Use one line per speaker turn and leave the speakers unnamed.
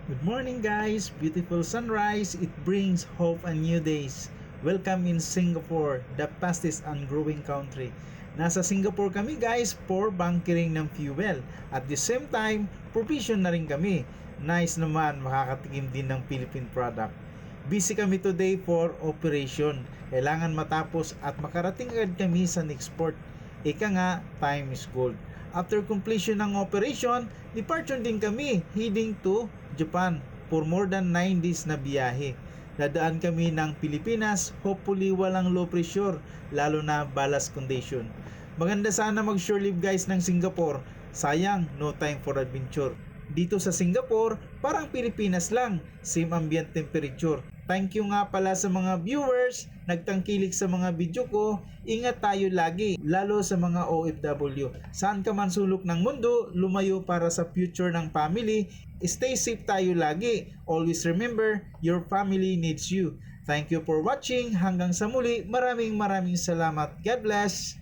Good morning guys! Beautiful sunrise, it brings hope and new days. Welcome in Singapore, the fastest and growing country. Nasa Singapore kami guys for bunkering ng fuel. At the same time, provision na rin kami. Nice naman, makakatikim din ng Philippine product. Busy kami today for operation. Kailangan matapos at makarating agad kami sa next port. Ika nga, time is gold. After completion ng operation, departure din kami heading to Japan for more than 9 days na biyahe. Dadaan kami ng Pilipinas, hopefully walang low pressure, lalo na ballast condition. Maganda sana mag shore leave guys ng Singapore, sayang no time for adventure. Dito sa Singapore, parang Pilipinas lang, same ambient temperature. Thank you nga pala sa mga viewers, nagtangkilik sa mga video ko. Ingat tayo lagi, lalo sa mga OFW. Saan ka man sulok ng mundo, lumayo para sa future ng family. Stay safe tayo lagi. Always remember, your family needs you. Thank you for watching. Hanggang sa muli, maraming salamat. God bless.